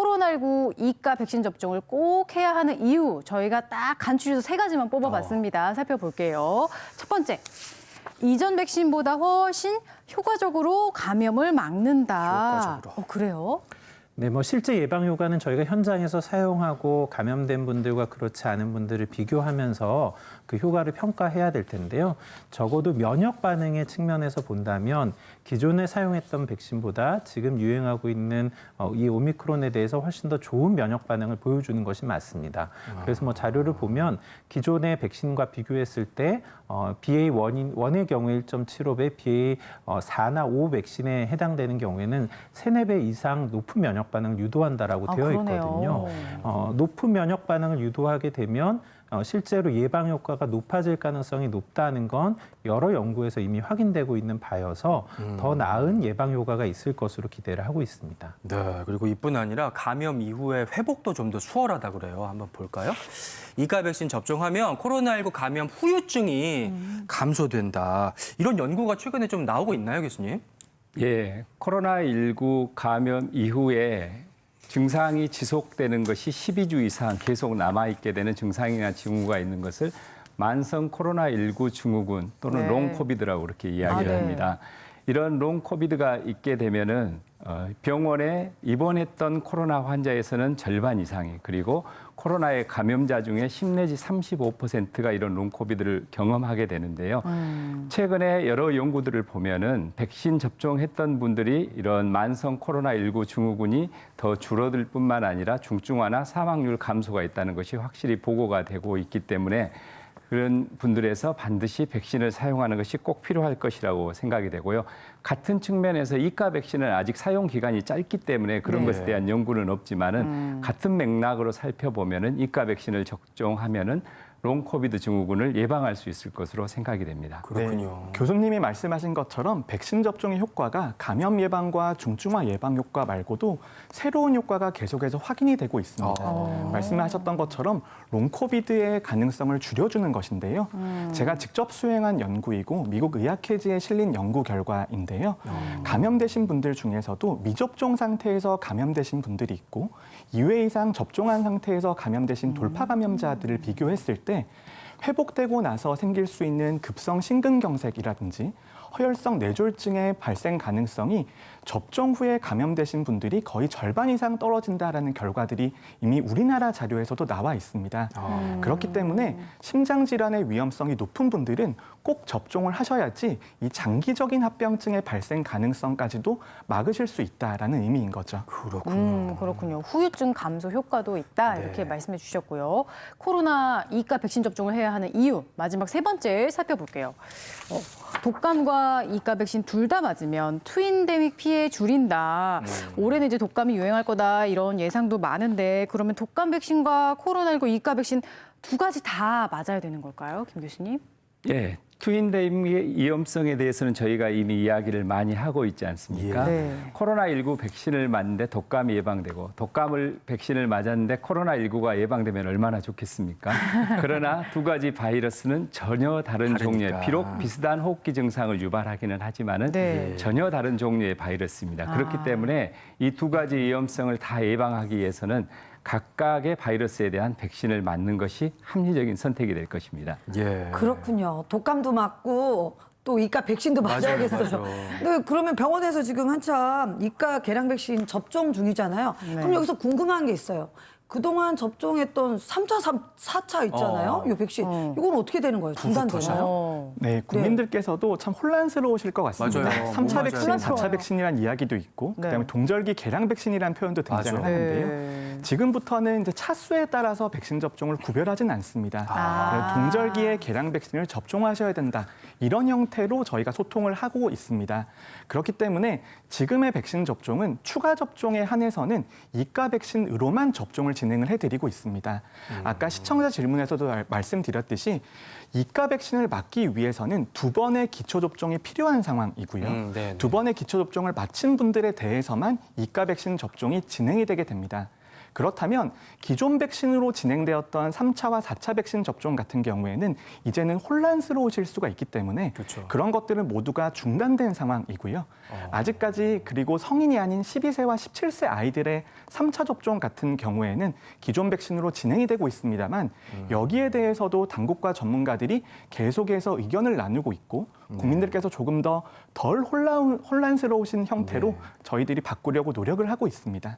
코로나19 2가 백신 접종을 꼭 해야 하는 이유 저희가 딱 간추려서 3가지만 뽑아봤습니다. 살펴볼게요. 첫 번째, 이전 백신보다 훨씬 효과적으로 감염을 막는다. 효과적으로. 그래요? 네, 실제 예방 효과는 저희가 현장에서 사용하고 감염된 분들과 그렇지 않은 분들을 비교하면서 그 효과를 평가해야 될 텐데요. 적어도 면역 반응의 측면에서 본다면 기존에 사용했던 백신보다 지금 유행하고 있는 이 오미크론에 대해서 훨씬 더 좋은 면역 반응을 보여주는 것이 맞습니다. 그래서 자료를 보면 기존의 백신과 비교했을 때 BA1의 경우에 1.75배, BA4나 5 백신에 해당되는 경우에는 3, 4배 이상 높은 면역 반응을 유도한다라고 되어 있거든요. 높은 면역 반응을 유도하게 되면 실제로 예방 효과가 높아질 가능성이 높다는 건 여러 연구에서 이미 확인되고 있는 바여서 더 나은 예방 효과가 있을 것으로 기대를 하고 있습니다. 네, 그리고 이뿐 아니라 감염 이후에 회복도 좀 더 수월하다 그래요. 한번 볼까요? 2가 백신 접종하면 코로나19 감염 후유증이 감소된다. 이런 연구가 최근에 좀 나오고 있나요, 교수님? 예, 코로나19 감염 이후에 증상이 지속되는 것이 12주 이상 계속 남아있게 되는 증상이나 징후가 있는 것을 만성 코로나19 증후군 또는 롱코비드라고 그렇게 이야기를 합니다. 이런 롱코비드가 있게 되면은 병원에 입원했던 코로나 환자에서는 절반 이상이, 그리고 코로나의 감염자 중에 10 내지 35%가 이런 롱코비드를 경험하게 되는데요. 최근에 여러 연구들을 보면은 백신 접종했던 분들이 이런 만성 코로나19 증후군이 더 줄어들 뿐만 아니라 중증화나 사망률 감소가 있다는 것이 확실히 보고가 되고 있기 때문에 그런 분들에서 반드시 백신을 사용하는 것이 꼭 필요할 것이라고 생각이 되고요. 같은 측면에서 2가 백신은 아직 사용 기간이 짧기 때문에 그런 것에 대한 연구는 없지만은 같은 맥락으로 살펴보면은 2가 백신을 접종하면은 롱코비드 증후군을 예방할 수 있을 것으로 생각이 됩니다. 그렇군요. 네, 교수님이 말씀하신 것처럼 백신 접종의 효과가 감염 예방과 중증화 예방 효과 말고도 새로운 효과가 계속해서 확인이 되고 있습니다. 말씀하셨던 것처럼 롱코비드의 가능성을 줄여주는 것인데요. 제가 직접 수행한 연구이고 미국 의학회지에 실린 연구 결과인데요. 감염되신 분들 중에서도 미접종 상태에서 감염되신 분들이 있고 2회 이상 접종한 상태에서 감염되신 돌파 감염자들을 비교했을 때 회복되고 나서 생길 수 있는 급성 심근경색이라든지 허혈성 뇌졸중의 발생 가능성이 접종 후에 감염되신 분들이 거의 절반 이상 떨어진다라는 결과들이 이미 우리나라 자료에서도 나와 있습니다. 그렇기 때문에 심장 질환의 위험성이 높은 분들은 꼭 접종을 하셔야지 이 장기적인 합병증의 발생 가능성까지도 막으실 수 있다라는 의미인 거죠. 그렇군요. 후유증 감소 효과도 있다 이렇게 말씀해 주셨고요. 코로나 2가 백신 접종을 해야 하는 이유 마지막 3번째 살펴볼게요. 독감과 2가 백신 둘 다 맞으면 트윈데믹 피해 줄인다. 올해는 이제 독감이 유행할 거다 이런 예상도 많은데 그러면 독감 백신과 코로나19 2가 백신 두 가지 다 맞아야 되는 걸까요, 김 교수님? 예, 트윈데믹의 위험성에 대해서는 저희가 이미 이야기를 많이 하고 있지 않습니까? 코로나19 백신을 맞는데 독감이 예방되고 백신을 맞았는데 코로나19가 예방되면 얼마나 좋겠습니까? 그러나 두 가지 바이러스는 전혀 다른 종류의, 비록 비슷한 호흡기 증상을 유발하기는 하지만은 전혀 다른 종류의 바이러스입니다. 그렇기 때문에 이 두 가지 위험성을 다 예방하기 위해서는 각각의 바이러스에 대한 백신을 맞는 것이 합리적인 선택이 될 것입니다. 그렇군요. 독감도 맞고 또 이가 백신도 맞아야겠어요. 근데 그러면 병원에서 지금 한참 이가 계량 백신 접종 중이잖아요. 그럼 여기서 궁금한 게 있어요. 그동안 접종했던 3차, 4차 있잖아요. 이 백신. 이건 어떻게 되는 거예요? 중단되나요? 네, 국민들께서도 참 혼란스러우실 것 같습니다. 맞아요. 3차 백신, 혼란스러워요. 4차 백신이라는 이야기도 있고 그다음에 동절기 계량 백신이라는 표현도 등장을 하는데요. 지금부터는 이제 차수에 따라서 백신 접종을 구별하진 않습니다. 동절기에 계량 백신을 접종하셔야 된다. 이런 형태로 저희가 소통을 하고 있습니다. 그렇기 때문에 지금의 백신 접종은 추가 접종에 한해서는 2가 백신으로만 접종을 진행을 해드리고 있습니다. 아까 시청자 질문에서도 말씀드렸듯이 2가 백신을 맞기 위해서는 2번의 기초 접종이 필요한 상황이고요. 2번의 기초 접종을 마친 분들에 대해서만 2가 백신 접종이 진행이 되게 됩니다. 그렇다면 기존 백신으로 진행되었던 3차와 4차 백신 접종 같은 경우에는 이제는 혼란스러우실 수가 있기 때문에 그렇죠. 그런 것들은 모두가 중단된 상황이고요. 아직까지 그리고 성인이 아닌 12세와 17세 아이들의 3차 접종 같은 경우에는 기존 백신으로 진행이 되고 있습니다만 여기에 대해서도 당국과 전문가들이 계속해서 의견을 나누고 있고 국민들께서 조금 더 덜 혼란스러우신 형태로 저희들이 바꾸려고 노력을 하고 있습니다.